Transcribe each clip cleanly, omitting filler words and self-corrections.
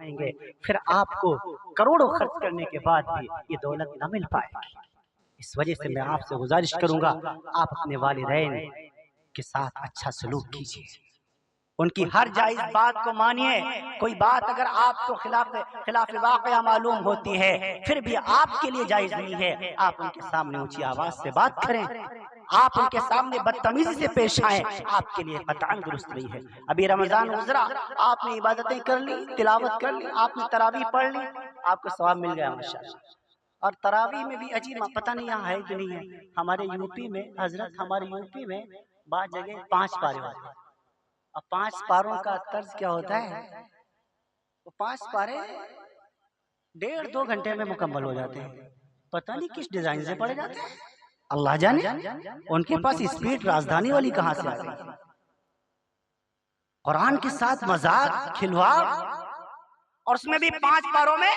اٹھائیں گے، پھر آپ کو کروڑوں خرچ کرنے کے بعد بھی یہ دولت نہ مل پائے گی۔ اس وجہ سے میں آپ سے گزارش کروں گا، آپ اپنے والدین کے ساتھ اچھا سلوک کیجیے، ان کی ہر جائز بات کو مانیے۔ کوئی بات اگر آپ کو خلاف واقعہ معلوم ہوتی ہے، پھر بھی آپ کے لیے جائز نہیں ہے، آپ ان کے سامنے اونچی آواز سے بات کریں، آپ ان کے سامنے بدتمیزی سے پیش آئیں، آپ کے لیے قطعاً درست نہیں ہے۔ ابھی رمضان گزرا، آپ نے عبادتیں کر لی، تلاوت کر لی، آپ نے تراویح پڑھ لی، آپ کو ثواب مل گیا ماشاءاللہ۔ اور تراویح میں بھی عجیب، پتہ نہیں یہاں ہے کہ نہیں ہے، ہمارے یوپی میں حضرت، ہمارے یوپی میں بعض جگہ 5 پارے ہوتے ہیں، اور 5 پاروں کا طرز کیا ہوتا ہے، وہ 5 پارے 1.5-2 گھنٹے میں مکمل ہو جاتے ہیں، پتہ نہیں کس ڈیزائن سے پڑھے جاتے ہیں، اللہ جانے ان کے پاس اسپیڈ رازدانی والی کہاں سے آ گئی۔ قرآن کے ساتھ مذاق، کھلواڑ، اور اس میں بھی 5 پاروں میں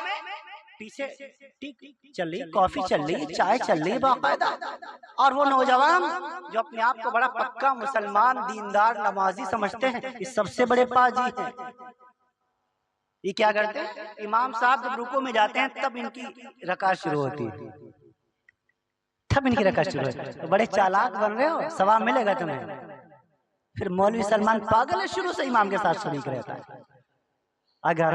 پیچھے ٹک چل رہی، کافی چل رہی، چائے چل رہی باقاعدہ، اور وہ نوجوان جو اپنے آپ کو بڑا پکا مسلمان، دیندار، نمازی سمجھتے ہیں، یہ سب سے بڑے پاجی ہیں۔ یہ کیا کرتے ہیں، امام صاحب جب رکوع میں جاتے ہیں تب ان کی رکعت شروع ہوتی ہے، تب ان کی رکعت شروع ہوتی ہے۔ بڑے چالاک بن رہے ہو، ثواب ملے گا تمہیں۔ پھر مولوی سلمان پاگل ہے، شروع سے امام کے ساتھ شریک رہتا ہے۔ اگر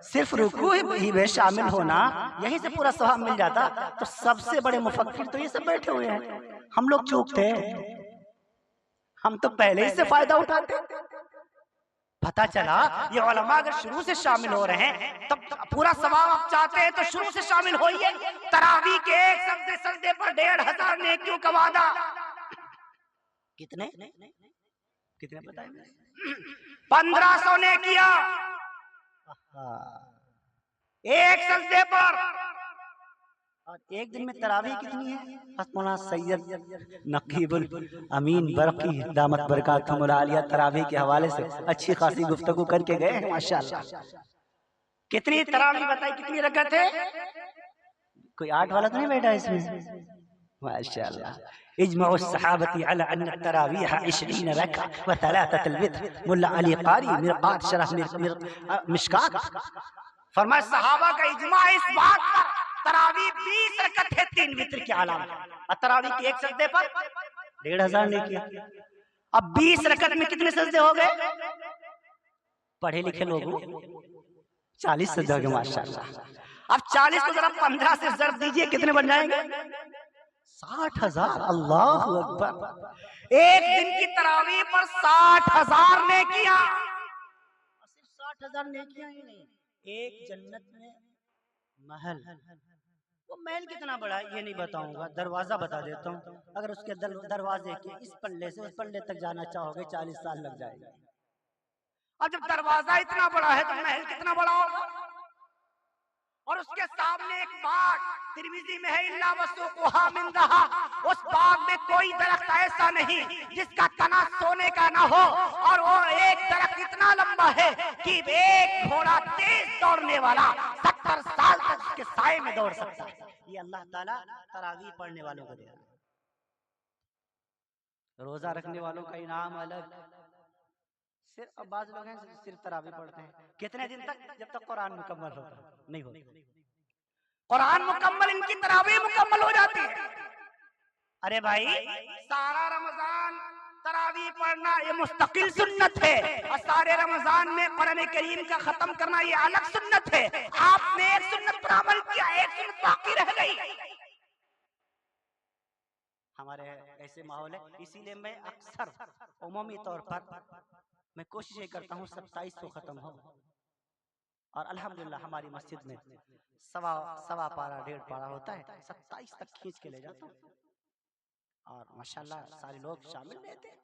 صرف رکوع ہی میں شامل ہونا، یہیں سے پورا ثواب مل جاتا، تو سب سے بڑے مفکر تو یہ سب بیٹھے ہوئے ہیں، ہم لوگ چوکتے ہیں، ہم تو پہلے ہی سے فائدہ اٹھاتے۔ پتا چلا یہ علماء اگر شروع سے شامل ہو رہے ہیں تب پورا ثواب آپ چاہتے ہیں تو شروع سے شامل ہوئیے۔ تراویح کے ایک سجدے پر 1500 نیکیوں کا وعدہ۔ کتنے بتائیں؟ 1500 نیکیاں ایک سجدے پر۔ اور ایک دن میں تراویح کتنی ہے؟ مولانا سید نقیب الامین برقی دامت برکاتہم العالیہ تراویح کے حوالے سے اچھی خاصی گفتگو کر کے گئے ہیں ماشاءاللہ۔ کتنی تراویح بتائی، کتنی رکعت ہے؟ کوئی 8 والا تو نہیں بیٹھا اس میں؟ ماشاءاللہ۔ اجمع الصحابة على ان التراویح 20 رکعہ و3 الوتر۔ ملا علی قاری مرقات شرح مشکات فرمایا صحابہ کا اجماع اس بات پر، تراویح 20 رکعت ہے 3 وتر کے علاوہ، اور تراویح کے ایک سجدے پر 1500 نیکیاں۔ اب 20 رکعت میں کتنے سجدے ہو گئے؟ پڑھے لکھے لوگوں 40 سجدے ہو گئے ماشاءاللہ۔ اب 40 کو ذرا 15 سے ضرب دیجئے، کتنے بن جائیں گے؟ 60,000۔ اللہ اکبر۔ ایک دن کی تراویح پر 60,000 نیکیاں، اور صرف 60,000 نیکیاں ہی نہیں، ایک جنت میں محل۔ وہ محل کتنا بڑا ہے یہ نہیں بتاؤں گا، دروازہ بتا دیتا ہوں۔ اگر اس کے دروازے کے اس پلے سے اس پلے تک جانا چاہو گے 40 سال لگ جائے گا۔ اور جب دروازہ اتنا بڑا ہے تو محل کتنا بڑا ہوگا؟ اور اس کے سامنے ایک باغ، ترمذی میں ہے الا وسوقها من ذهب، اس باغ میں کوئی درخت ایسا نہیں جس کا تنا سونے کا نہ ہو، اور وہ ایک درخت اتنا لمبا ہے کہ ایک گھوڑا تیز دوڑنے والا 70 سال تک اس کے سائے میں دوڑ سکتا ہے۔ یہ اللہ تعالیٰ تراویح پڑھنے والوں کو دے رہا ہے۔ روزہ رکھنے والوں کا انعام الگ، صرف اب بعض لوگ ہیں صرف تراویح پڑھتے ہیں، کتنے دن تک؟ جب تک قرآن مکمل ہوتا نہیں ہوتا۔ قرآن مکمل، ان کی تراویح مکمل ہو جاتی ہے۔ ارے بھائی سارا رمضان تراویح پڑھنا یہ مستقل سنت ہے، اور سارے رمضان میں قرآن کریم کا ختم کرنا یہ الگ سنت ہے۔ آپ نے ایک سنت پر عمل کیا، ایک سنت باقی رہ گئی۔ ہمارے ایسے ماحول ہے، اسی لیے میں اکثر عمومی طور پر میں کوشش یہ کرتا ہوں 27 کو ختم ہو، اور الحمدللہ ہماری مسجد میں سوا پارا 1.5 پارا ہوتا ہے، 27 تک کھینچ کے لے جاتا ہوں، اور ماشاءاللہ سارے لوگ شامل رہتے ہیں۔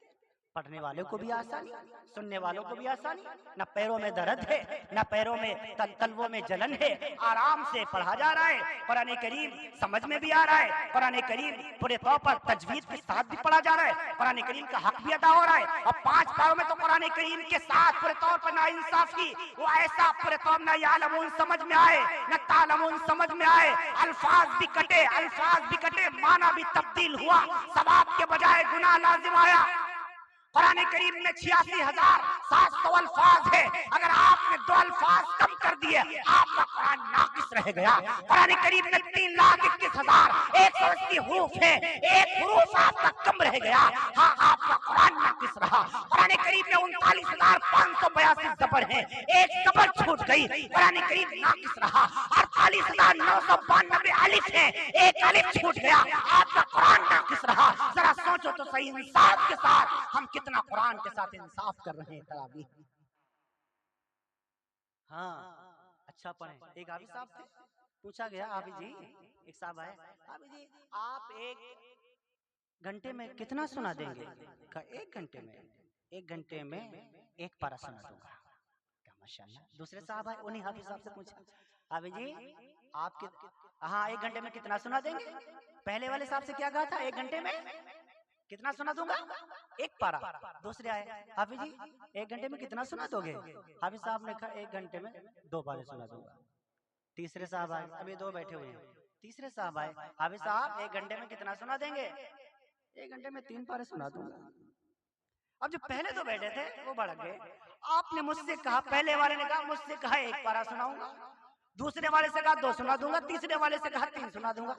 پڑھنے والوں کو بھی آسانی، سننے والوں کو بھی آسانی، نہ پیروں میں درد ہے، نہ پیروں میں تلووں میں جلن ہے، آرام سے پڑھا جا رہا ہے، قرآن کریم سمجھ میں بھی آ رہا ہے، قرآن کریم پورے طور پر تجوید کے ساتھ بھی پڑھا جا رہا ہے، قرآن کریم کا حق بھی ادا ہو رہا ہے۔ اور 5 پاروں میں تو قرآن کریم کے ساتھ پورے طور پر نا انصافی، وہ ایسا پورے طور نہ یعلمون سمجھ میں آئے نہ تعلمون سمجھ میں آئے، الفاظ بھی کٹے، معنی بھی تبدیل ہوا، ثواب کے بجائے گناہ لازم آیا۔ قرآن کریم میں 86,700 الفاظ ہے، اگر آپ نے 2 الفاظ کم کر دیے آپ کا قرآن ناقص رہ گیا. قرآن کریم میں 3,21,180 حروف ہیں, ایک حروف آپ کا کم رہ گیا, ہاں آپ کا قرآن ناقص رہا. قرآن کریم میں 39,582 زبر ہیں, ایک زبر چھوٹ گئی, قرآن کریم ناقص رہا. 48,992 الف ہیں, ایک الف چھوٹ گیا, آپ کا قرآن ناقص رہا. ذرا سوچو تو صحیح, انصاف کے ساتھ ہم کتنا قرآن کے ساتھ انصاف کر رہے ہیں تراویح. ہاں اچھا پڑھیں. ایک حافظ صاحب تھے, پوچھا گیا حافظ جی, ایک صاحب آئے, حافظ جی آپ 1 گھنٹے میں کتنا سنا دیں گے؟ کہا 1 گھنٹے میں 1 گھنٹے میں 1 پارہ سنا دوں گا. کہا ماشاءاللہ. دوسرے صاحب آئے, انہیں حافظ صاحب سے پوچھا, حافظ جی آپ ہاں 1 گھنٹے میں کتنا سنا دیں گے؟ پہلے والے صاحب سے کیا کہا تھا, 1 گھنٹے میں کتنا سنا دوں گا؟ 1 پارہ. دوسرے آئے, حافظ جی 1 گھنٹے میں کتنا سنا دو گے؟ حافظ صاحب نے کہا 1 گھنٹے میں 2 پارے سنا دوں گا. تیسرے صاحب آئے, ابھی 2 بیٹھے ہوئے ہیں. تیسرے صاحب آئے, حافظ صاحب 1 گھنٹے میں کتنا سنا دیں گے؟ 1 گھنٹے میں 3 پارے سنا دوں گا. اب جو پہلے 2 بیٹھے تھے وہ بھڑک گئے. آپ نے مجھ سے کہا, پہلے والے نے کہا مجھ سے کہا 1 پارہ سناؤں گا, دوسرے والے سے کہا 2 سنا دوں گا, تیسرے والے سے کہا 3 سنا دوں گا.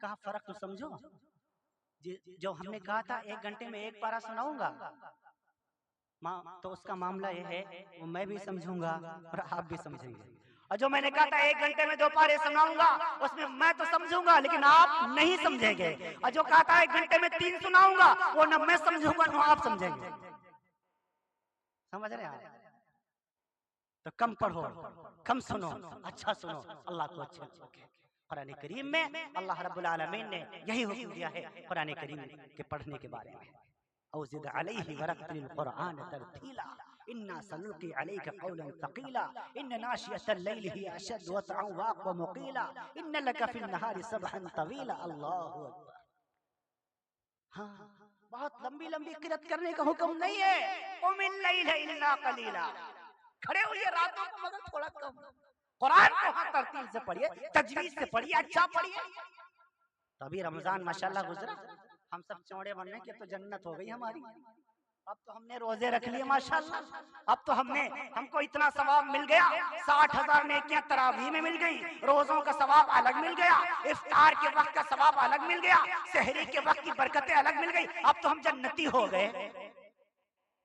کہا فرق تو سمجھو, جو ہم نے کہا تھا 1 گھنٹے میں 1 پارہ سناؤں گا, تو اس کا معاملہ یہ ہے وہ میں بھی سمجھوں گا اور آپ بھی سمجھیں گے. اور جو میں نے کہا تھا 1 گھنٹے میں 2 پارے سناؤں گا, اس میں تو سمجھوں گا لیکن آپ نہیں سمجھیں گے. اور جو کہا تھا 1 گھنٹے میں 3 سناؤں گا, وہ نہ میں سمجھوں گا نہ آپ سمجھیں گے. سمجھ رہے ہیں آپ؟ تو کم پڑھو, کم سنو, اچھا سنو, اللہ کو اچھا لگے. قرآن کریم میں اللہ رب العالمین نے یہی حکم دیا ہے قرآن کریم کے پڑھنے کے بارے میں. اوزد علیہ ورتل القرآن ترتیلا انا سنلقی علیک قولا ثقیلا ان ناشئۃ اللیل ہی اشد وطئا واقوم قیلا ان لک فی النہار سبحا طویلا. اللہ اکبر. ہاں بہت لمبی لمبی قرات کرنے کا حکم نہیں ہے. قم اللیل الا قلیلا, کھڑے ہوئیے راتوں کو مگر تھوڑا کم. قرآن کو ہاں ترتیل سے پڑھیے, تجوید سے پڑھیے, اچھا پڑھیے. تو ابھی رمضان ماشاءاللہ گزرا, ہم سب چوڑے بننے کے تو جنت ہو گئی ہماری. اب تو ہم نے روزے رکھ لیے ماشاءاللہ, اب تو ہم کو اتنا ثواب مل گیا, 60,000 نیکیاں تراویح میں مل گئی, روزوں کا ثواب الگ مل گیا, افطار کے وقت کا ثواب الگ مل گیا, سحری کے وقت کی برکتیں الگ مل گئی. اب تو ہم جنتی ہو گئے.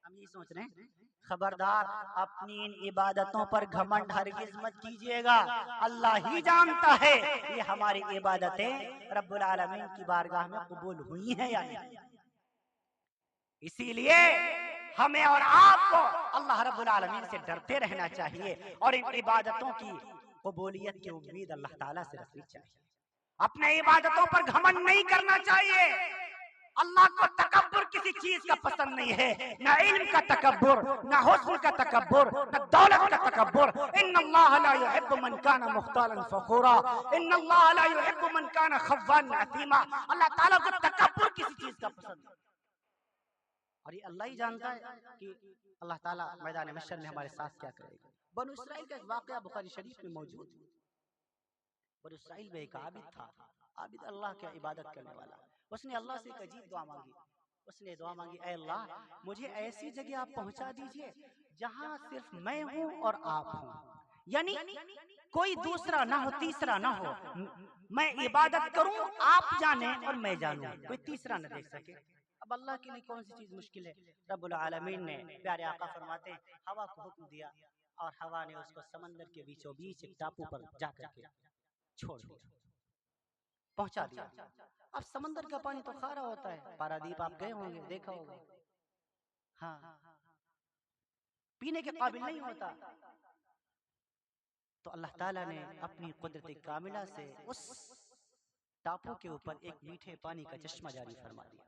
ہم یہ سوچ رہے ہیں, خبردار اپنی ان عبادتوں پر گھمنڈ ہرگز مت کیجئے گا. اللہ ہی جانتا ہے یہ ہماری عبادتیں رب العالمین کی بارگاہ میں قبول ہوئی ہیں یا نہیں. اسی لیے ہمیں اور آپ کو اللہ رب العالمین سے ڈرتے رہنا چاہیے اور ان عبادتوں کی قبولیت کی امید اللہ تعالیٰ سے رکھنی چاہیے. اپنے عبادتوں پر گھمنڈ نہیں کرنا چاہیے. اللہ کو تکبر کسی چیز کا پسند نہیں ہے, نہ علم کا تکبر, نہ حسن کا تکبر, نہ دولت کا تکبر. ان اللہ لا يحب من كان مختالا فخورا ان اللہ لا يحب من كان خوانا اثیما. اللہ تعالیٰ کو تکبر کسی چیز کا پسند نہیں. اور یہ اللہ ہی جانتا ہے کہ اللہ تعالیٰ میدان محشر میں ہمارے ساتھ کیا کرے گا. بنو اسرائیل کا ایک واقعہ بخاری شریف میں موجود ہے. بنو اسرائیل میں ایک عابد تھا, عابد اللہ کی عبادت کرنے والا. اس نے اللہ سے ایک عجیب دعا مانگی. اس نے دعا مانگی, اے اللہ مجھے ایسی جگہ آپ پہنچا دیجئے جہاں صرف میں ہوں اور آپ ہوں, یعنی کوئی دوسرا نہ ہو, تیسرا نہ ہو. میں عبادت کروں, آپ جانیں اور میں جانوں, کوئی تیسرا نہ دیکھ سکے. اب اللہ کے لیے کون سی چیز مشکل ہے. رب العالمین نے, پیارے آقا فرماتے ہیں, ہوا کو حکم دیا اور ہوا نے اس کو سمندر کے بیچوں بیچ ایک ٹاپو پر جا کر کے چھوڑ دیا, پہنچا دیا. اب سمندر کا پانی تو کھارا ہوتا ہے, پارادیپ آپ گئے ہوں گے, دیکھا ہوگا, ہاں پینے کے قابل نہیں ہوتا. تو اللہ تعالیٰ نے اپنی قدرت کاملہ سے اس ٹاپو کے اوپر ایک میٹھے پانی کا چشمہ جاری فرما دیا.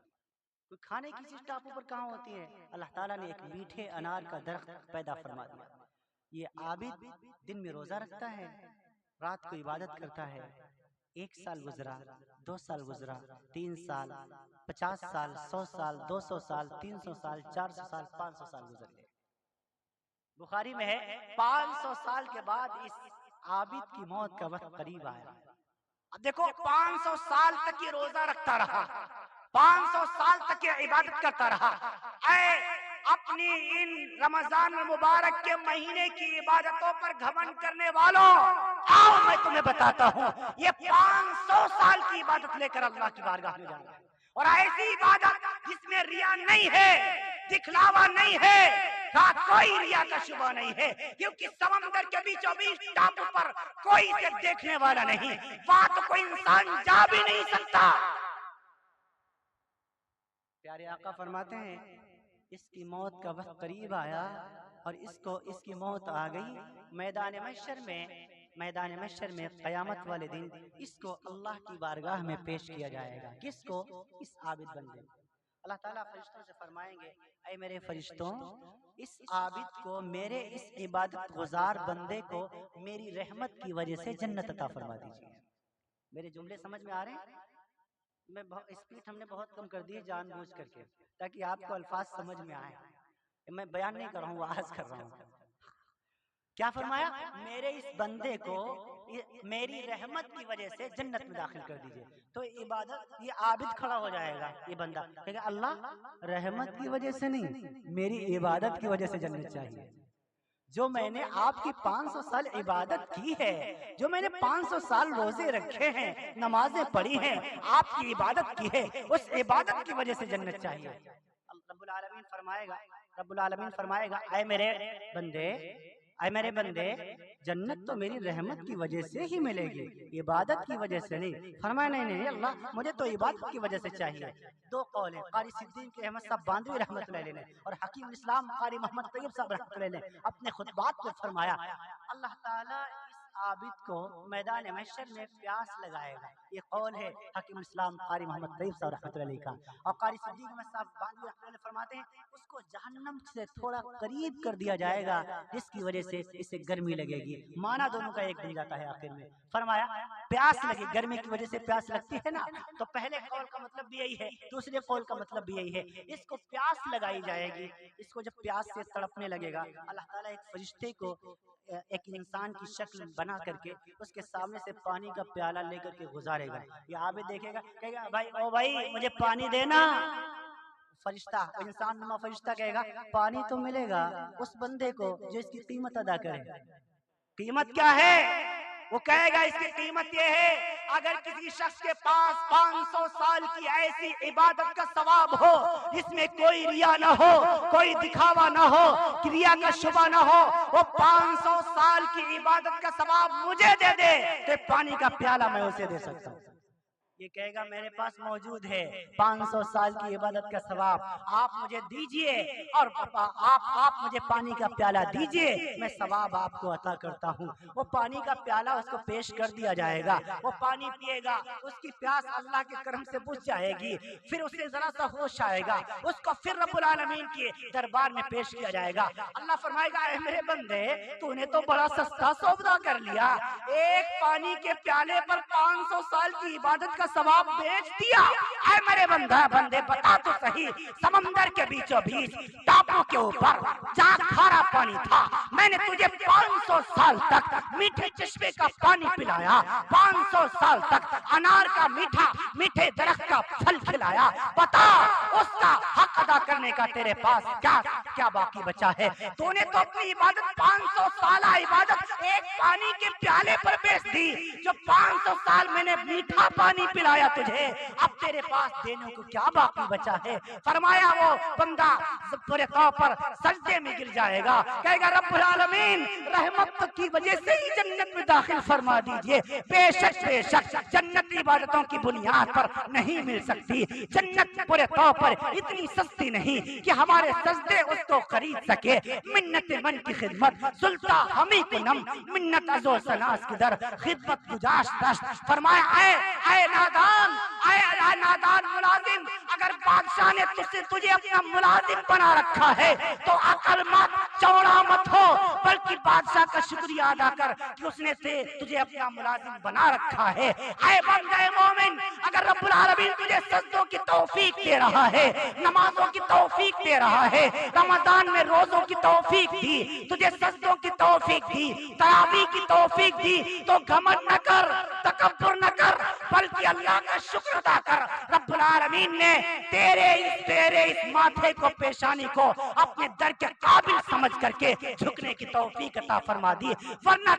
کوئی کھانے کی چیز ٹاپو پر کہاں ہوتی ہے؟ اللہ تعالیٰ نے ایک میٹھے انار کا درخت پیدا فرما دیا. یہ عابد دن میں روزہ رکھتا ہے, رات کو عبادت کرتا ہے. 1 سال گزرا, 2 سال گزرا, 3 سال, 50 سال, 100 سال, 200 سال, 300 سال, 400 سال, 500 سال گزر گئے. بخاری میں ہے 500 سال کے بعد اس عابد کی موت کا وقت قریب آیا. اب دیکھو 500 سال تک یہ روزہ رکھتا رہا, 500 سال تک یہ عبادت کرتا رہا. اے اپنی ان رمضان المبارک کے مہینے کی عبادتوں پر گھمنڈ کرنے والوں، آؤ میں تمہیں بتاتا ہوں، یہ 500 سال کی عبادت لے کر اللہ کی بارگاہ میں جانا ہے، اور ایسی عبادت جس میں ریا نہیں ہے، دکھلاوا نہیں ہے، کوئی ریا کا شبہ نہیں ہے، کیونکہ سمندر کے بیچوں بیچ ٹاپو پر کوئی اسے دیکھنے والا نہیں، وہاں تو کوئی انسان جا بھی نہیں سکتا۔ پیارے آقا فرماتے ہیں اس کی موت کا وقت قریب آیا اور اس کی موت آ گئی، میدان محشر میں قیامت والے دن اس کو اللہ کی بارگاہ میں پیش کیا جائے گا۔ کس کو؟ اس عابد بندے کو۔ اللہ تعالیٰ فرشتوں سے فرمائیں گے، اے میرے فرشتوں، اس عابد کو، میرے اس عبادت گزار بندے کو میری رحمت کی وجہ سے جنت عطا فرما دیجیے۔ میرے جملے سمجھ میں آ رہے ہیں؟ اسپیڈ ہم نے بہت کم کر دی ہے جان بوجھ کر کے، تاکہ آپ کو الفاظ سمجھ میں آئیں۔ میں بیان نہیں کر رہا ہوں، وعظ کر رہا ہوں۔ کیا فرمایا؟ میرے اس بندے کو میری رحمت کی وجہ سے جنت میں داخل کر دیجئے۔ تو عبادت، یہ عابد کھڑا ہو جائے گا، یہ بندہ کہے گا اللہ رحمت کی وجہ سے نہیں، میری عبادت کی وجہ سے جنت چاہیے۔ جو میں نے آپ کی 500 سال عبادت کی ہے، جو میں نے 500 سال روزے رکھے ہیں، نمازیں پڑھی ہیں، آپ کی عبادت کی ہے، اس عبادت کی وجہ سے جنت چاہیے۔ رب العالمین فرمائے گا اے میرے بندے، جنت تو میری رحمت کی وجہ سے ہی ملے گی، عبادت کی وجہ سے نہیں۔ فرمایا نہیں اللہ، مجھے تو عبادت کی وجہ سے چاہیے۔ دو قول ہیں، قاری صدیق کے احمد صاحب باندوی رحمت اللہ علیہ نے اور حکیم الاسلام قاری محمد طیب صاحب رحمت اللہ علیہ نے اپنے خطبات میں فرمایا، اللہ تعالیٰ اس عابد کو میدان محشر میں پیاس لگائے گا۔ یہ قول ہے حکیم الاسلام قاری محمد طیب صاحب رحمت اللہ علیہ کا۔ اور قاری صدیق احمد صاحب باندوی رحمت اللہ علیہ فرماتے ہیں اس کو جہنم سے تھوڑا قریب کر دیا جائے گا، جس کی وجہ سے اسے گرمی لگے گی۔ معنی دونوں کا ایک بن جاتا ہے آخر میں۔ فرمایا پیاس لگے، گرمی کی وجہ سے پیاس لگتی ہے نا، تو پہلے قول کا مطلب بھی یہی ہے، دوسرے قول کا مطلب بھی یہی ہے، اس کو پیاس لگائی جائے گی۔ اس کو جب پیاس سے تڑپنے لگے گا، اللہ تعالیٰ ایک فرشتے کو ایک انسان کی شکل بنا کر کے اس کے سامنے سے پانی کا پیالہ لے کر کے گزارے گا۔ یہ عابد دیکھے گا، کہے گا بھائی مجھے پانی دینا۔ فرشتہ، انسان نما فرشتہ کہے گا پانی تو ملے گا اس بندے کو جو اس کی قیمت ادا کرے۔ قیمت کیا ہے؟ وہ کہے گا اس کی قیمت یہ ہے، اگر کسی شخص کے پاس 500 سال کی ایسی عبادت کا ثواب ہو جس میں کوئی ریا نہ ہو، کوئی دکھاوا نہ ہو، ریا کا شبہ نہ ہو، وہ 500 سال کی عبادت کا ثواب مجھے دے دے تو پانی کا پیالہ میں اسے دے سکتا ہوں۔ یہ کہے گا میرے پاس موجود ہے 500 سال کی عبادت کا ثواب، آپ مجھے دیجئے اور آپ مجھے پانی کا پیالہ دیجئے، میں ثواب آپ کو عطا کرتا ہوں۔ وہ پانی کا پیالہ اس کو پیش کر دیا جائے گا، وہ پانی پیے گا، اس کی پیاس اللہ کے کرم سے بجھ جائے گی، پھر اسے ذرا سا ہوش آئے گا، اس کو پھر رب العالمین کے دربار میں پیش کیا جائے گا۔ اللہ فرمائے گا اے میرے بندے، تو نے تو بڑا سستا سودا کر لیا، ایک پانی کے پیالے پر 500 سال کی عبادت کا ثواب بیچ دیا۔ اے میرے بندے بتا تو صحیح، سمندر کے بیچوں بیچ ٹاپو کے اوپر جہاں کھارا پانی تھا، میں نے تجھے 500 سال تک میٹھے چشمے کا پانی پلایا، 500 سال تک انار کا میٹھے درخت کا پھل کھلایا، بتا اس کا حق ادا کرنے کا تیرے پاس کیا باقی بچا ہے؟ تو نے تو اپنی عبادت 500 سالہ عبادت ایک پانی کے پیالے پر بیچ دی، جو 500 سال میں نے میٹھا پانی پلایا تجھے، اب تیرے پاس دینے کو کیا باقی بچا ہے؟ فرمایا وہ بندہ پورے طور پر سجدے میں گر جائے گا، کہے گا رب العالمین رحمت کی وجہ سے ہی جنت میں داخل فرما دیجئے۔ بے شک جنت عبادتوں کی بنیاد پر نہیں مل سکتی، جنت پورے طور پر اتنی سستی نہیں کہ ہمارے سجدے اس کو خرید سکے۔ منت من کی خدمت سلطہ ہمیں کو نم، منت ازو سناس کی در خدمت گجاش دشت۔ فرمایا اے نادان ملازم، اگر بادشاہ نے تجھے اپنا ملازم بنا رکھا ہے تو عقل مت، چوڑا مت ہو، بلکہ بادشاہ کا شکریہ ادا کر کہ اس نے تجھے اپنا ملازم بنا رکھا ہے۔ اے بندے مومن، اگر رب العالمین تجھے سجدوں کی توفیق دے رہا ہے، نمازوں کی توفیق دے رہا ہے، رمضان میں روزوں کی توفیق دی، تجھے سجدوں کی توفیق دی، تراویح کی توفیق دی، تو گھمنڈ نہ کر، تکبر نہ کر بلکہ اللہ کا شکر ادا کر۔ رب العالمین نے تیرے اس ماتھے کو، پیشانی کو اپنے در کے قابل سمجھ کر کے جھکنے کی توفیق عطا فرما دی، ورنہ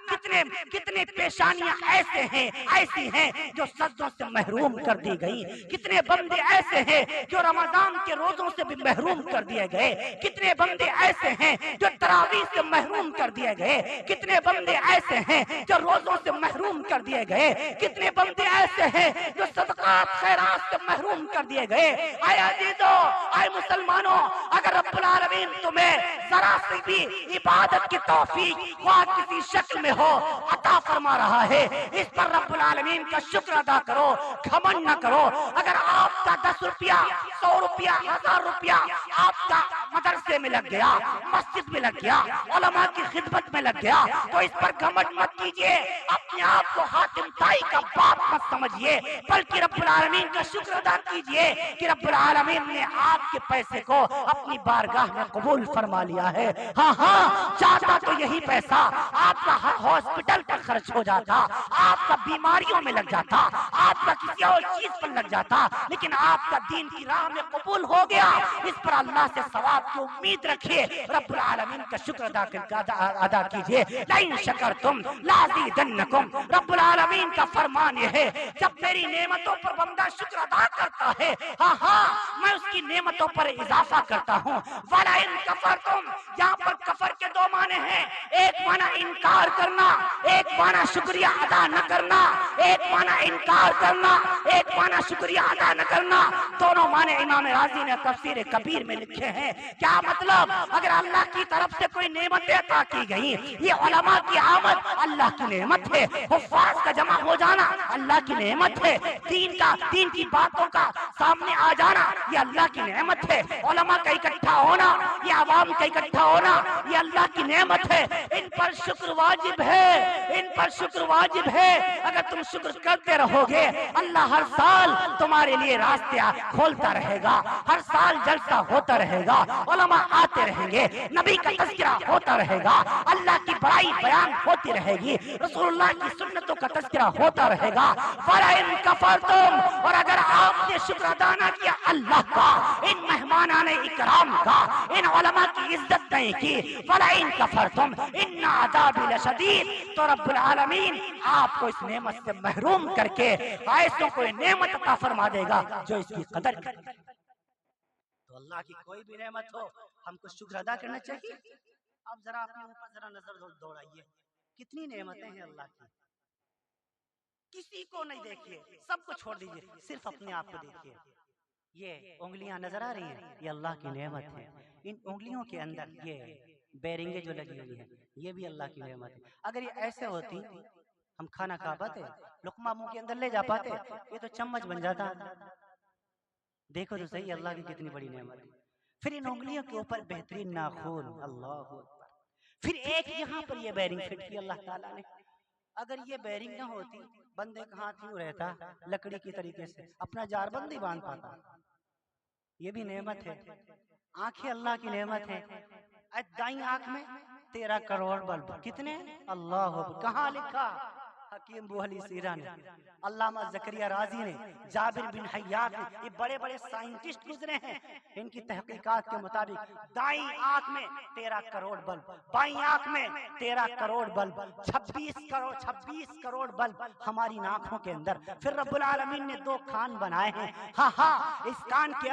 کتنے پیشانیاں ایسی ہیں جو سجدوں سے محروم کر دی گئی، کتنے بندے ایسے ہیں جو رمضان کے روزوں سے بھی محروم کر دیے گئے، کتنے بندے ایسے ہیں جو تراویح سے محروم کر دیے گئے، کتنے بندے ایسے ہیں جو روزوں سے محروم کر دیے گئے، کتنے بندے ایسے ہیں جو صدقات خیرات سے محروم کر دیے گئے۔ اے عزیزو، اے مسلمانوں، اگر رب العالمین تمہیں ذرا سی بھی عبادت کی توفیق خواہ کسی شکل میں ہو عطا فرما رہا ہے، اس پر رب العالمین کا شکر ادا کرو، گھمنڈ نہ کرو۔ اگر آپ کا 10 روپیہ، 100 روپیہ، 1000 روپیہ آپ کا مدرسے میں لگ گیا، مسجد میں لگ گیا، علماء کی خدمت میں لگ گیا، تو اس پر گھمنڈ مت کیجئے، اپنے آپ کو حاتم طائی کا باپ مت سمجھیے، بلکہ رب العالمین کا شکر ادا کیجئے کہ رب العالمین نے آپ کے پیسے کو اپنی بارگاہ میں قبول فرما لیا ہے۔ ہاں چاہتا تو یہی پیسہ آپ کا ہاسپٹل پر خرچ ہو جاتا، آپ کا بیماریوں میں لگ جاتا، آپ کا کسی اور چیز پر لگ جاتا، لیکن آپ کا دین کی راہ میں قبول ہو گیا، اس پر اللہ سے ثواب کی امید رکھیے، رب العالمین کا شکر ادا کیجئے۔ لئن شکرتم لازیدنکم، رب العالمین کا فرمان یہ ہے جب میری نعمتوں پر بندہ شکر ادا کرتا ہے، ہاں میں اس کی نعمتوں پر اضافہ کرتا ہوں۔ وَلَئِن کَفَرْتُمْ، یہاں پر کفر کے 2 معنی ہیں، ایک معنی انکار کرنا، ایک معنی شکریہ ادا نہ کرنا، ایک معنی انکار کرنا، ایک معنی شکریہ ادا نہ کرنا، دونوں معنی امام راضی نے تفسیر کبیر میں لکھے ہیں۔ کیا مطلب؟ اگر اللہ کی طرف سے کوئی نعمتیں عطا کی گئی، یہ علماء کی آمد اللہ کی نعمت ہے، حفاظ کا جمع ہو جانا اللہ کی نعمت ہے، دین کی باتوں کا سامنے آ جانا یہ اللہ کی نعمت ہے، علماء کا اکٹھا ہونا، یہ عوام کا اکٹھا ہونا یہ اللہ کی نعمت ہے، ان پر شکر واجب ہے، ان پر شکر واجب ہے۔ اگر تم شکر کرتے رہو گے اللہ ہر سال تمہارے لیے راستے کھولتا رہے گا، ہر سال جلسہ ہوتا رہے گا، علماء آتے رہیں گے، نبی کا تذکرہ ہوتا رہے گا، اللہ کی بڑائی بیان ہوتی رہے گی، رسول اللہ کی سنتوں کا تذکرہ ہوتا رہے گا۔ وَلَئِن كَفَرْتُمْ، اور اگر آپ نے شکر ادا نہ کیا اللہ کا، ان مہمانان اکرام کا، ان علماء کی عزت نہیں کی، وَلَئِن كَفَرْتُمْ إِنَّ عَذَابِي لَشَدِيدٌ، تو رب العالمین آپ کو اس نعمت سے محروم کر کے ایسوں کو نعمت عطا فرما دے گا جو اس کی قدر کرے۔ تو اللہ کی کوئی بھی نعمت ہو ہم کو شکر ادا کرنا چاہیے۔ اب ذرا اپنے اوپر ذرا نظر دوڑائیے، کتنی نعمتیں ہیں اللہ کی، کسی کو نہیں دیکھیے، سب کو چھوڑ دیجئے، صرف اپنے آپ کو دیکھیے۔ یہ انگلیاں نظر آ رہی ہیں، یہ اللہ کی نعمت ہے، ان انگلیوں کے اندر یہ بیرنگیں جو لگی ہوئی ہیں یہ بھی اللہ کی نعمت ہے۔ اگر یہ ایسے ہوتی ہم کھانا کھا پاتے، لقمہ منہ کے اندر لے جا پاتے، یہ تو چمچ بن جاتا۔ دیکھو تو صحیح اللہ کی کتنی بڑی نعمت ہے۔ پھر ان انگلیوں کے اوپر بہترین ناخن، اللہ اکبر، پھر ایک یہاں پر یہ بیرنگ فٹ کی اللہ تعالیٰ نے۔ اگر یہ بیرنگ نہ ہوتی بندے کا ہاتھ یوں رہتا لکڑی کی طریقے سے، اپنا جار بندی باندھ پاتا۔ یہ بھی نعمت ہے۔ آنکھیں اللہ کی نعمت ہے۔ دائیں آنکھ میں 13 کروڑ بلب، کتنے؟ اللہ اکبر، کہاں لکھا؟ حکیم ابو علی سیرہ نے، علامہ زکریا رازی نے، جابر بن حیات نے، یہ بڑے بڑے سائنٹسٹ گزرے ہیں، ان کی تحقیقات کے مطابق دائیں آنکھ میں 13 کروڑ بلب، بائیں آنکھ میں 13 کروڑ بلب، 26 کروڑ بلب ہماری آنکھوں کے اندر۔ پھر رب العالمین نے 2 کان بنائے ہیں، ہاں اس کان کے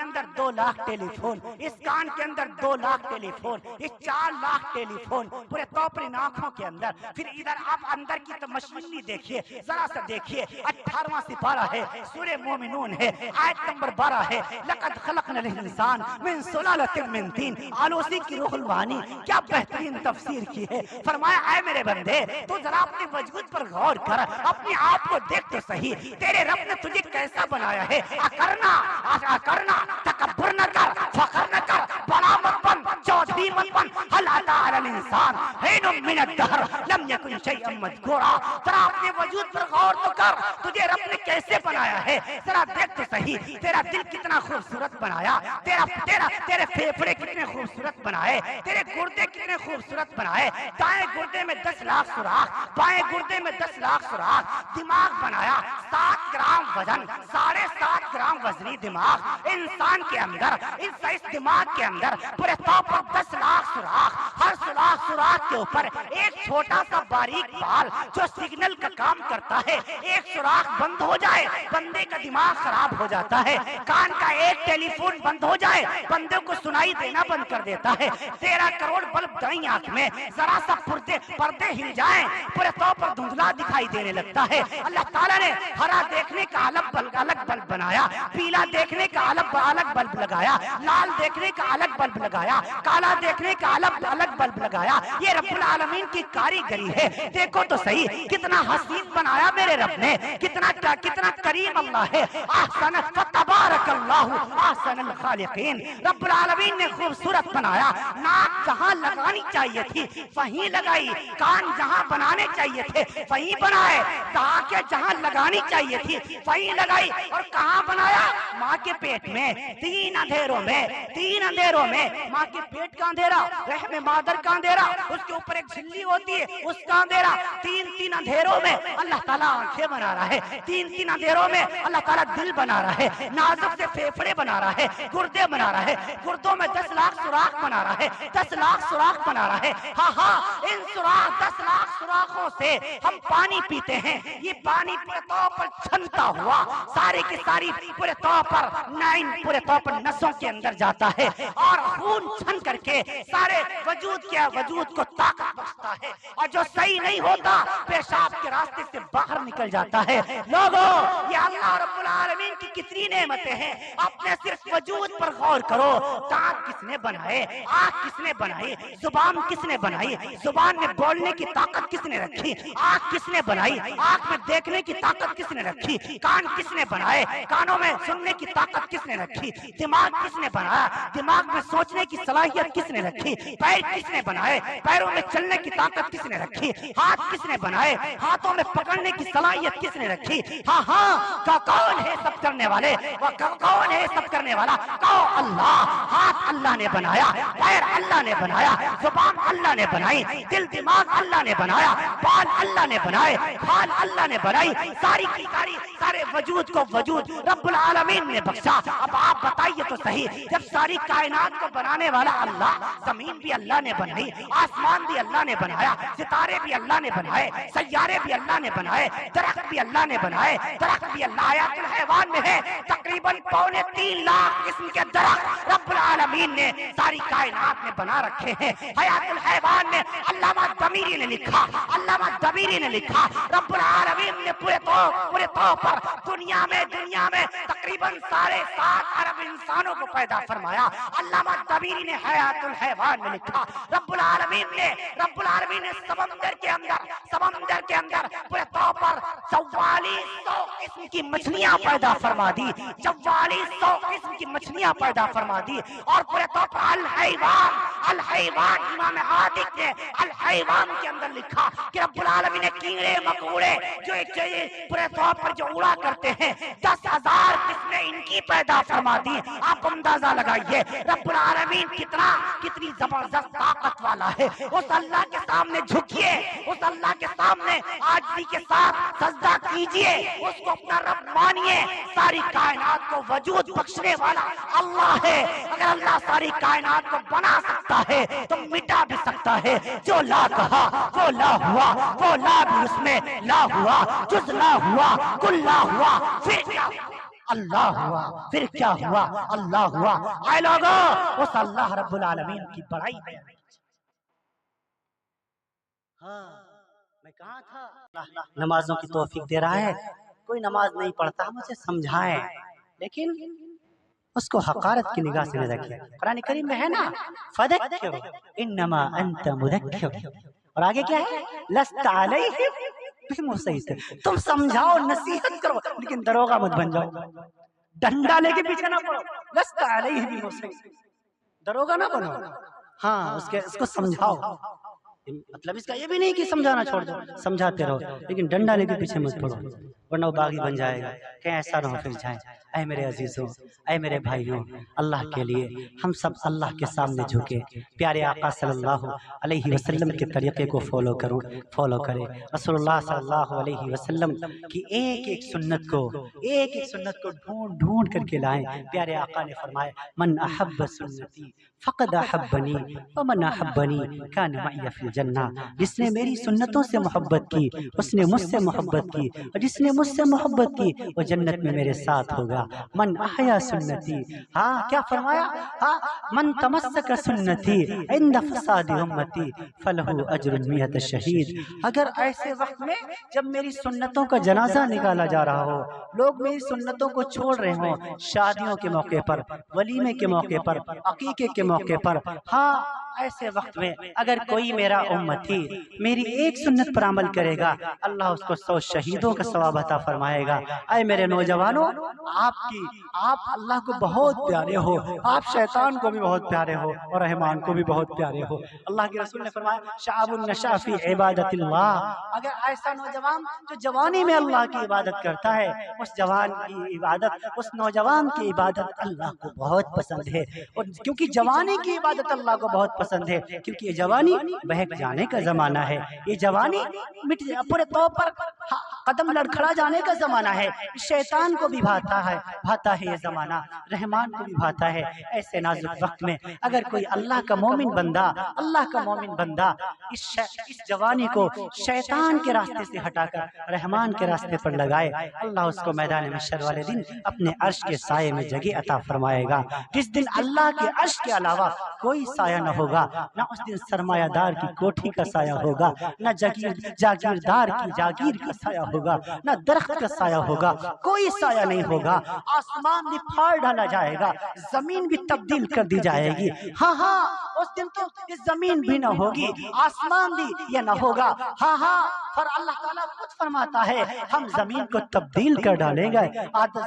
اندر 2 لاکھ ٹیلی فون، اس کان کے اندر 2 لاکھ ٹیلی فون، اس 4 لاکھ ٹیلی فون پورے توپری آنکھوں کے اندر۔ پھر ادھر آپ اندر کی تو مشینری دیکھیے، ذرا سا دیکھیے، 18واں سپارہ ہے، سورہ مومنون ہے، آیت نمبر 12 ہے، لقد خلقنا الانسان من سلالۃ من طین۔ آلوسی کی روح الوانی کیا بہترین تفسیر کی ہے، فرمایا اے میرے بندے تو ذرا اپنے وجود پر غور کر، اپنے آپ کو دیکھ تو صحیح، تیرے رب نے تجھے کیسا بنایا ہے۔ اکرنا تکبر نہ کر، فخر نہ کر، بڑا مت بن، چودھری مت بن۔ هل اتى على الانسان حين من الدهر لم يكن شيئا مذكورا. ذرا اپنے وجود پر غور تو کر, تجھے رب نے کیسے بنایا ہے. ذرا دیکھ تو صحیح, تیرا دل کتنا خوبصورت بنایا, تیرے پھیپھڑے کتنے خوبصورت بنائے, تیرے گردے کتنے خوبصورت بنائے. دائیں گردے میں 10 لاکھ سوراخ, بائیں گردے میں 10 لاکھ سوراخ. دماغ بنایا 7 گرام وزن, 7.5 گرام وزنی دماغ انسان کے اندر. اس دماغ کے اندر پورے طور پر 10 لاکھ سوراخ. ہر سوراخ کے اوپر ایک چھوٹا سا باریک بال جو سگنل کا کام کرتا ہے. ایک سوراخ بند ہو جائے بندے کا دماغ خراب ہو جاتا ہے. کان کا ایک ٹیلی فون بند ہو جائے بندے کو سنائی دینا بند کر دیتا ہے. 13 کروڑ بلب دائیں آنکھ میں ذرا سا پردے ہل جائیں پورے طور پر دھندلا دکھائی دینے لگتا ہے. اللہ تعالیٰ نے ہرا دیکھنے کا الگ بلب بنایا, پیلا دیکھنے کا الگ بلب لگایا, لال دیکھنے کا الگ بلب لگایا, کالا دیکھنے کا الگ بلب لگایا. یہ رب العالمین کی کاریگری ہے. دیکھو تو صحیح کتنا حسین بنایا میرے رب نے, کتنا کریم اللہ ہے. احسن فتبارک اللہ احسن الخالقین. رب العالمین نے خوبصورت بنایا. ناک جہاں لگانی چاہیے تھی وہیں لگائی, کان جہاں بنانے چاہیے تھے وہیں بنائے, تاکہ جہاں لگانی چاہیے تھی وہیں لگائی. اور کہاں بنایا؟ ماں کے پیٹ میں. 3 اندھیروں میں ماں کے پیٹ کا اندھیرا, رحم مادر کا اندھیرا, اس کے اوپر ایک جھلی ہوتی ہے اس کا اندھیرا. 3 اندھیروں میں اللہ تعالیٰ آنکھیں بنا رہا ہے. 3 اندھیروں میں اللہ تعالیٰ دل بنا رہا ہے, نازک سے پھیپھڑے بنا رہا ہے, گردے بنا رہا ہے, گردوں میں 10 لاکھ سوراخ بنا رہا ہے, 10 لاکھ سوراخ بنا رہا ہے. ہاں ان 10 لاکھ سوراخوں سے ہم پانی پیتے ہیں. یہ پانی پورے طور پر چھنتا ہوا سارے کی ساری پورے طور پر پورے طور پر نسوں کے اندر جاتا ہے, اور خون چھن کر کے سارے وجود کو طاقت بخشتا ہے. اور جو صحیح نہیں ہوتا پیشاب کے راستے سے باہر نکل جاتا ہے. لوگوں, یہ اللہ رب العالمین کی کتنی نعمتیں ہیں. اپنے صرف وجود پر غور کرو. دانت کس نے بنائے, آنکھ کس نے بنائی, زبان کس نے بنائی, زبان میں بولنے کی طاقت کس نے رکھی, آنکھ کس نے بنائی, آنکھ میں دیکھنے کی طاقت کس نے رکھی, کان کس نے بنائے, کانوں میں سننے کی طاقت کس نے رکھی, دماغ کس نے بنایا, دماغ میں سوچنے کی صلاحیت کس نے رکھی, پیر کس نے بنائے, پیروں میں چلنے کی طاقت کس نے رکھی, ہاتھ کس نے بنائے, ہاتھوں میں پکڑنے کی صلاحیت کس نے رکھی. ہاں کون ہے سب کرنے والے, کون ہے سب کرنے والا؟ کہو اللہ. ہاتھ اللہ نے بنایا, پیر اللہ نے بنایا, زبان اللہ نے بنائی, دل دماغ اللہ نے بنایا, بال اللہ نے بنائے, کھال اللہ نے بنائی. ساری کی سارے وجود کو وجود رب العالمین نے بخشا. اب آپ بتائیے تو صحیح, جب ساری کائنات کو بنانے والا اللہ, زمین بھی اللہ نے بنائی, آسمان بھی اللہ نے بنایا, ستارے بھی اللہ نے بنائے, سیارے بھی اللہ نے بنائے, درخت بھی اللہ نے بنائے. درخت بھی اللہ, آیات الحیوان میں ہے تقریباً 3.25 لاکھ قسم کے درخت رب العالمین نے ساری کائنات میں بنا رکھے ہیں. حیات الحیوان میں علامہ دمیری نے لکھا رب العالمین نے پورے طور پر دنیا میں تقریباً 7.5 ارب انسانوں کو پیدا فرمایا. علامہ دمیری نے حیات الحیوان میں لکھا رب العالمین نے سمندر کے اندر پورے طور پر 4400 قسم کی مچھلیاں پیدا فرما دی. 4400 قسم کی مچھلیاں پیدا فرما دی. اور پورے طور پر الحیوان امام عادق نے الحیوان کے اندر لکھا کہ رب العالمین نے کیڑے مکوڑے جو پورے طور پر جو اڑا کرتے ہیں 10,000 قسمیں ان کی پیدا فرما دی. آپ اندازہ لگائیے رب العالمین کتنی زبردست طاقت والا ہے. اس اللہ کے سامنے جھکیے, اس اللہ کے سامنے عاجزی کے ساتھ سجدہ کیجئے, اس کو اپنا رب مانیے. ساری کائنات کو وجود بخشنے والا اللہ ہے. اگر اللہ ساری کائنات کو بنا سکتا ہے تو مٹا بھی سکتا ہے. جو لا کہا وہ لا ہوا, وہ لا بھی اس میں لا ہوا, جز لا ہوا کل لا ہوا, پھر کیا اللہ ہوا, پھر کیا ہوا اللہ ہوا. اے لوگوں, اس اللہ رب العالمین کی بڑائی ہے. ہاں میں کہاں تھا؟ نمازوں کی توفیق دے رہا ہے. کوئی نماز نہیں پڑھتا, مجھے سمجھائیں, لیکن اس کو حقارت کی نگاہ سے نہ دیکھیں. قرآن کریم میں ہے نا, فذکر انما انت مذکر, اور آگے کیا ہے؟ لست علیہم بمسیطر, تم سمجھاؤ نصیحت کرو لیکن دروغہ مت بن جاؤ, ڈنڈا لے کے پیچھے نہ پڑو. لست علیہم بمسیطر, دروغہ نہ بنو. ہاں اس کو سمجھاؤ. مطلب اس کا یہ بھی نہیں کہ سمجھانا چھوڑ دو، سمجھاتے رہو، لیکن ڈنڈا لے کے پیچھے مت پڑو، ورنہ وہ باغی بن جائے گا، کہیں ایسا نہ ہو پھر جائے۔ اے میرے عزیزوں، اے میرے بھائیوں، اللہ کے لیے ہم سب اللہ کے سامنے جھکے، پیارے آقا صلی اللہ علیہ وسلم کے طریقے کو فالو کریں، رسول اللہ صلی اللہ علیہ وسلم کی ایک ایک سنت کو ڈھونڈ ڈھونڈ کر کے لائیں۔ پیارے آقا نے فرمایا من احب سنتی فقد احبنی ومن احبنی کان معی فی الجنہ، جس نے میری سنتوں سے محبت کی اس نے مجھ سے محبت کی، اور جس نے مجھ سے محبت کی وہ جنت میں میرے ساتھ ہوگا۔ من احیا سنتی، ہاں کیا فرمایا، ہاں من تمسک سنتی عند فساد امتی فلہ اجر میت شہید۔ اگر ایسے وقت میں جب میری سنتوں کا جنازہ نکالا جا رہا ہو، لوگ میری سنتوں کو چھوڑ رہے ہوں، شادیوں کے موقع پر، ولیمے کے موقع پر، عقیقے کے موقع پر، ہاں ایسے وقت میں اگر کوئی میرا امتی میری ایک سنت پر عمل کرے گا، اللہ اس کو 100 شہیدوں کا ثواب عطا فرمائے گا۔ اے میرے نوجوانوں، آپ اللہ کو بہت پیارے ہو، آپ شیطان کو بھی بہت پیارے ہو اور رحمان کو بھی بہت پیارے ہو۔ اللہ کے رسول نے فرمایا شعب النشا فی عبادت اللہ، اگر ایسا نوجوان جو جوانی میں اللہ کی عبادت کرتا ہے، اس جوان کی عبادت، اس نوجوان کی عبادت اللہ کو بہت پسند ہے، اور کیونکہ جوانی کی عبادت اللہ کو بہت پسند ہے، کیونکہ یہ جوانی بہک جانے کا زمانہ ہے، یہ جوانی پورے طور پر قدم لڑکھڑا جانے کا زمانہ ہے، شیطان کو بھی بھاتا ہے یہ زمانہ، رحمان کو بھی بھاتا ہے۔ ایسے نازک وقت میں اگر کوئی اللہ کا مومن بندہ اس جوانی کو شیطان کے راستے سے ہٹا کر رحمان کے راستے پر لگائے، اللہ اس کو میدان محشر والے دن اپنے عرش کے سائے میں جگہ عطا فرمائے گا، جس دن اللہ کے عرش کے علاوہ کوئی سایہ نہ ہوگا، نہ اس دن سرمایہ دار کی کوٹھی کا سایہ ہوگا، نہ جاگیردار کی جاگیر کا سایہ ہوگا، نہ درخت کا سایہ ہوگا، کوئی سایہ نہیں ہوگا۔ آسمان بھی پھاڑ ڈالا جائے گا، زمین بھی تبدیل کر دی جائے گی، ہاں اس دن تو اس زمین بھی نہ ہوگی، آسمان بھی یہ نہ ہوگا، ہاں پر اللہ تعالیٰ خود فرماتا ہے ہم زمین کو تبدیل کر ڈالیں گے،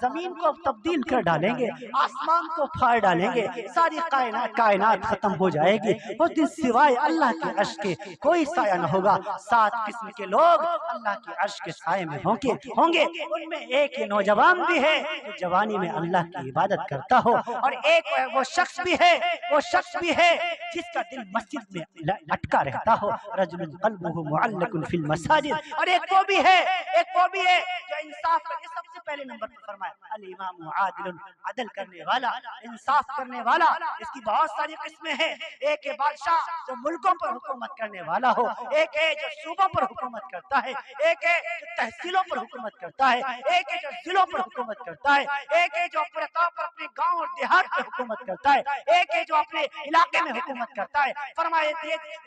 زمین کو تبدیل کر ڈالیں گے، آسمان کو پھاڑ ڈالیں گے، ساری کائنات ختم ہو جائے گی، اس دن سوائے اللہ کے عرش کے کوئی سایہ نہ ہوگا۔ 7 قسم کے لوگ اللہ کے عرش کے سائے میں ہوں گے، ان میں ایک یہ نوجوان بھی ہے جو جوانی میں اللہ کی عبادت کرتا ہو، اور ایک وہ شخص بھی ہے جس کا دل مسجد میں لٹکا رہتا ہو، رجل قلبہ معلق فی المساجد، اور ایک وہ بھی ہے جو انصاف کرے۔ سب سے پہلے نمبر پر فرمایا الامام عادل، عدل کرنے والا، انصاف کرنے والا۔ اس کی بہت ساری قسمیں ہیں، ایک ہے بادشاہ جو ملکوں پر حکومت کرنے والا ہو، ایک ہے جو صوبوں پر حکومت کرتا ہے، ایک ہے جو تحصیلوں پر حکومت کرتا ہے، ایک ہے جو ضلعوں پر حکومت کرتا ہے، ایک ہے جو اپنے طور پر اپنے گاؤں اور دیہات پر حکومت کرتا ہے، ایک ہے جو اپنے علاقے میں حکومت کرتا ہے، فرمایا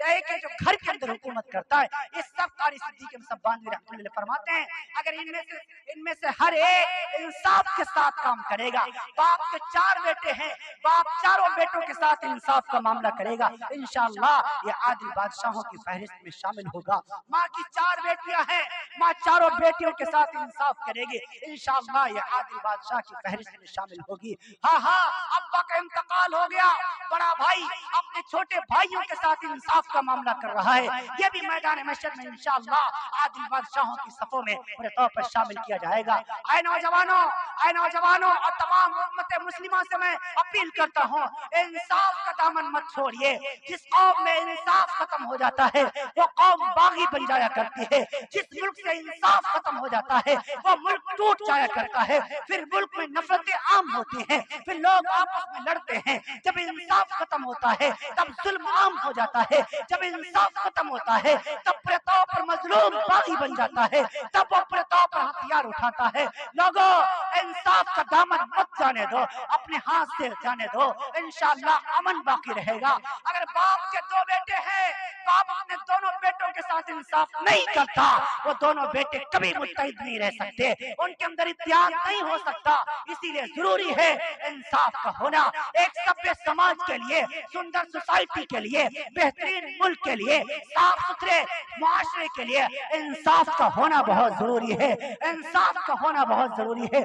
ایک ہے جو گھر کے اندر حکومت کرتا ہے۔ اس سب قاری صدیق مصبانی رحمۃ اللہ فرماتے ہیں اگر ان میں سے ہر ایک انصاف کے ساتھ کام کرے گا، باپ کے 4 بیٹے ہیں، باپ چاروں بیٹوں کے ساتھ انصاف کا معاملہ کرے گا، انشاءاللہ یہ عادل بادشاہوں کی فہرست میں شامل ہوگا۔ ماں کی 4 بیٹیاں ہیں، ماں چاروں بیٹیوں کے ساتھ انصاف کرے گی، انشاءاللہ یہ عادل بادشاہ کی فہرست میں شامل ہوگی۔ ہاں ابا کا انتقال ہو گیا، بڑا بھائی اپنے چھوٹے بھائیوں کے ساتھ انصاف کا معاملہ کر رہا ہے، یہ بھی میدان محشر میں انشاءاللہ عادل بادشاہوں کی صفوں میں پورے طور پر شامل کیا جائے گا۔ اے نوجوانوں اور تمام امت مسلمہ سے میں اپیل کرتا ہوں انصاف کا دامن مت چھوڑیے۔ جس قوم میں انصاف ختم ہو جاتا ہے وہ قوم باغی بن جایا کرتی ہے، جس ملک سے انصاف ختم ہو جاتا ہے وہ ملک ٹوٹ جایا کرتا ہے، پھر ملک میں نفرتیں عام ہوتی ہیں، پھر لوگ آپس میں لڑتے ہیں۔ جب انصاف ختم ہوتا ہے تب ظلم عام ہو جاتا ہے، جب انصاف ختم ہوتا ہے تب پورے طور پر مظلوم باغی بن جاتا ہے، تب وہ پورے طور پر ہتھیار اٹھاتا ہے۔ لوگوں انصاف کا دامن مت جانے دو، اپنے ہاتھ سے جانے دو، انشاءاللہ امن باقی رہے گا۔ اگر باپ کے 2 بیٹے ہیں، باپ اپنے دونوں بیٹوں کے ساتھ انصاف نہیں کرتا، وہ دونوں بیٹے کبھی متحد نہیں رہ سکتے، ان کے اندر اتحاد نہیں ہو سکتا۔ اسی لیے ضروری ہے انصاف کا ہونا، ایک سبھی سماج کے لیے، سندر سوسائٹی کے لیے، بہترین ملک کے لیے، صاف ستھرے معاشرے کے لیے انصاف کا ہونا بہت ضروری ہے، انصاف کا ہونا بہت ضروری ہے۔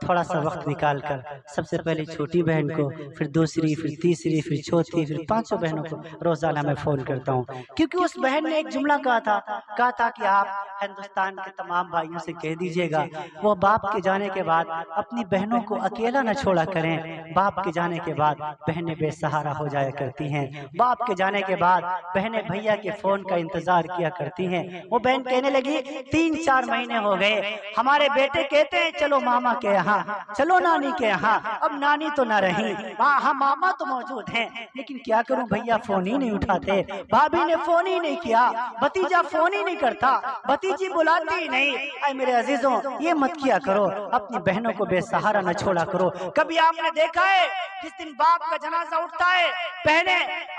تھوڑا سا وقت نکال کر سب سے پہلے چھوٹی بہن کو، پھر دوسری، پھر تیسری، پھر چوتھی، پھر 500 بہنوں کو روزانہ میں فون کرتا ہوں، کیونکہ اس بہن نے ایک جملہ کہا تھا کہ آپ ہندوستان کے تمام بھائیوں سے کہہ دیجئے گا وہ باپ کے جانے کے بعد اپنی بہنوں کو اکیلا نہ چھوڑا کریں۔ باپ کے جانے کے بعد بہنیں بے سہارا ہو جایا کرتی ہیں، باپ کے جانے کے بعد بہنیں بھیا کے فون کا انتظار کیا کرتی ہیں۔ وہ بہن کہنے لگی 3-4 مہینے ہو گئے، ہمارے بیٹے کہتے ہیں چلو ماما کے یہاں، چلو نانی کے یہاں، اب نانی تو نہ رہی، ہاں ماما تو موجود ہیں، لیکن کیا کروں بھیا فون ہی نہیں اٹھاتے، بھابھی نے فون ہی نہیں کیا، بھتیجا فون ہی نہیں کرتا، بھتیجی بلاتی ہی نہیں۔ اے میرے عزیزوں، یہ مت کیا کرو، اپنی بہنوں کو بے سہارا نہ چھوڑا کرو۔ کبھی آپ نے دیکھا ہے جس دن باپ کا جنازہ اٹھتا ہے،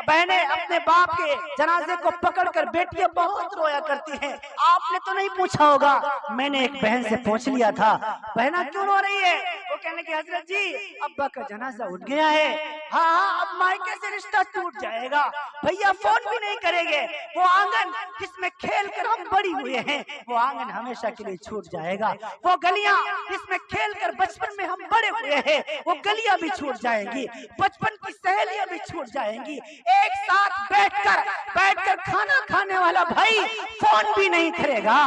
بہنیں اپنے باپ کے جنازے کو پکڑ کر بیٹیاں بہت رویا کرتی ہیں۔ آپ نے تو نہیں پوچھا ہوگا، میں نے ایک بہن سے پوچھ لیا تھا، بہنا کیوں رو رہی ہے؟ وہ کہنے کہ حضرت جی ابا کا جنازہ اٹھ گیا ہے، ہاں اب مائکے سے رشتہ ٹوٹ جائے گا، بھیا فون بھی نہیں کریں گے، وہ آنگن جس میں کھیل کر ہم بڑی ہوئے ہیں وہ آنگن ہمیشہ کے لیے چھوٹ جائے گا، وہ گلیاں جس میں کھیل کر بچپن میں ہم بڑے ہوئے ہیں وہ گلیاں بھی چھوٹ جائیں گی، بچپن کی سہیلیاں بھی چھوٹ جائیں گی، ایک ساتھ بیٹھ کر کھانا کھانے والا بھائی فون بھی نہیں کرے گا۔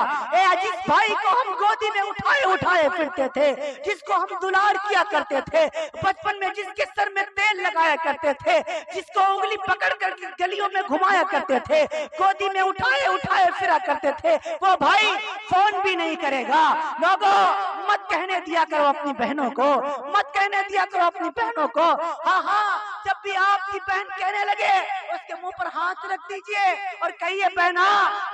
جس بھائی کو ہم گودی میں اٹھائے پھرتے تھے، جس کو ہم دلار کیا کرتے تھے بچپن میں، جس کے سر میں تیل لگایا کرتے تھے، جس کو انگلی پکڑ کر گلیوں میں گھمایا کرتے تھے، گودی میں اٹھائے پھرا کرتے تھے، وہ بھائی فون بھی نہیں کرے گا۔ لوگوں مت کہنے دیا کرو اپنی بہنوں کو، مت کہنے دیا کرو اپنی بہنوں کو، ہاں جب بھی آپ کی بہن کہنے لگے اس کے منہ پر ہاتھ رکھ دیجئے اور کہیے بہنا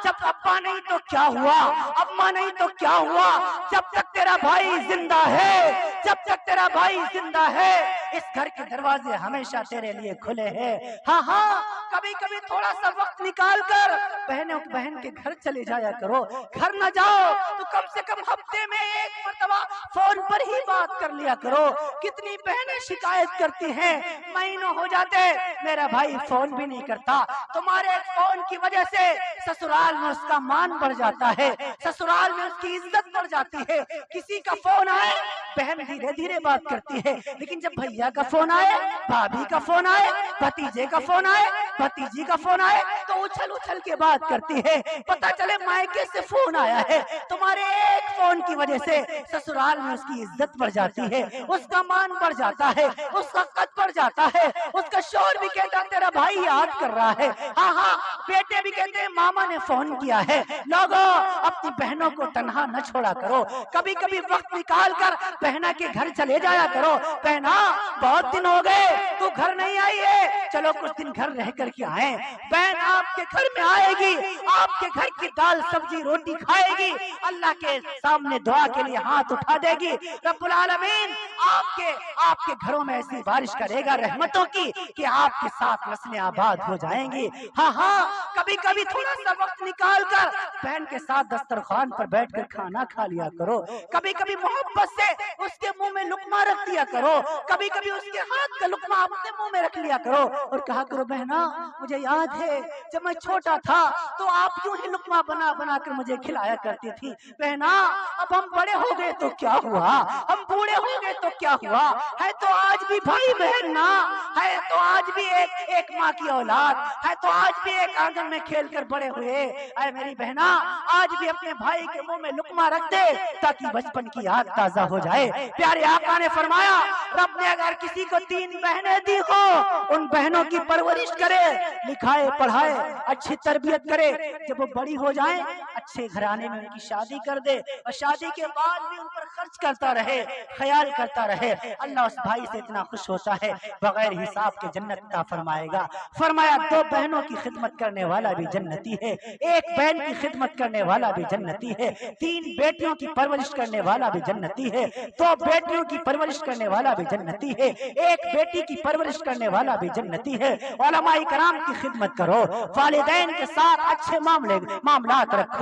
جب ابا نہیں تو کیا ہوا، اماں نہیں تو کیا ہوا، جب تک تیرا بھائی زندہ ہے، جب تک تیرا بھائی زندہ ہے اس گھر کے دروازے ہمیشہ تیرے لیے کھلے ہیں۔ ہاں کبھی کبھی تھوڑا سا وقت نکال کر بہن کے گھر چلے جایا کرو، گھر نہ جاؤ تو کم سے کم ہفتے میں ایک مرتبہ فون پر ہی بات کر لیا کرو۔ کتنی بہنیں شکایت کرتی ہیں مہینوں ہو جاتے میرا بھائی فون بھی نہیں کرتا، تمہارے فون کی وجہ سے سسرال میں اس کا مان بڑھ جاتا ہے، سسرال میں اس کی عزت بڑھ جاتی ہے، کسی کا فون آئے بہن دھیرے دھیرے بات کرتی ہے، لیکن جب بھیا کا فون آئے، بھابھی کا فون آئے، بھتیجے کا فون آئے، بھتیجی کا فون آئے تو اچھل کے بات کرتی ہے، پتہ چلے مائکے سے فون آیا ہے، تمہارے ایک فون کی وجہ سے سسرال میں اس کی عزت بڑھ جاتی ہے، اس کا مان بڑھ جاتا ہے، اس کا قد بڑھ جاتا ہے، اس کا شوہر بھی کہتا ہے تیرا بھائی یاد کر رہا ہے، ہاں بیٹے بھی کہتے ہیں ماما نے فون کیا ہے۔ لوگوں اپنی بہنوں کو تنہا نہ چھوڑا کرو، کبھی کبھی وقت نکال کر بہنا کے گھر چلے جایا کرو، بہنا بہت دن ہو گئے تو گھر نہیں آئی ہے، چلو کچھ دن گھر رہ کر کے آئیں، بہن آپ کے گھر میں آئے گی، آپ کے گھر کی دال سبزی روٹی کھائے گی، اللہ کے سامنے دعا کے لیے ہاتھ اٹھا دے گی، رب العالمین آپ کے گھروں میں ایسی بارش کرے گا رحمتوں کی کہ آپ کے ساتھ نسلیں آباد ہو جائیں گی۔ ہاں کبھی کبھی تھوڑا سا وقت نکال کر بہن کے ساتھ دسترخوان پر بیٹھ کر کھانا کھا لیا کرو، کبھی کبھی محبت سے اس کے منہ میں لقمہ رکھ دیا کرو، کبھی کبھی اس کے ہاتھ کا لقمہ اپنے منہ میں رکھ لیا کرو اور کہا کرو بہنا مجھے یاد ہے جب میں چھوٹا تھا تو آپ یوں ہی لقمہ بنا کر مجھے کھلایا کرتی تھی، بہنا اب ہم بڑے ہو گئے تو کیا ہوا، ہم بوڑھے ہو گئے تو کیا ہوا، ہے تو آج بھی بھائی بہن نا، ہے تو آج بھی ایک ماں کی اولاد، ہے تو آج بھی ایک آنگن میں کھیل کر بڑے ہوئے، اے میری بہنا آج بھی اپنے بھائی کے منہ میں لقمہ رکھ دے تاکہ بچپن کی یاد تازہ ہو جائے۔ پیارے آقا نے فرمایا رب نے اگر کسی کو 3 بہنیں دی ہو ان بہنوں کی پرورش کرے، لکھائے پڑھائے، اچھی تربیت کرے، جب وہ بڑی ہو جائیں اچھے گھرانے میں ان کی شادی کر دے اور شادی کے بعد بھی ان پر خرچ کرتا رہے، خیال کرتا رہے، اللہ اس بھائی سے اتنا خوش ہوتا ہے بغیر حساب کے جنت عطا فرمائے گا۔ فرمایا 2 بہنوں کی خدمت کرنے والا بھی جنتی ہے، 1 بہن کی خدمت کرنے والا بھی جنتی ہے، 3 بیٹیوں کی پرورش کرنے والا بھی جنتی ہے، 2 بیٹیوں کی پرورش کرنے والا بھی جنتی ہے، 1 بیٹی کی پرورش کرنے والا بھی جنتی ہے۔ علماء کرام کی خدمت کرو، والدین کے ساتھ اچھے معاملات رکھو۔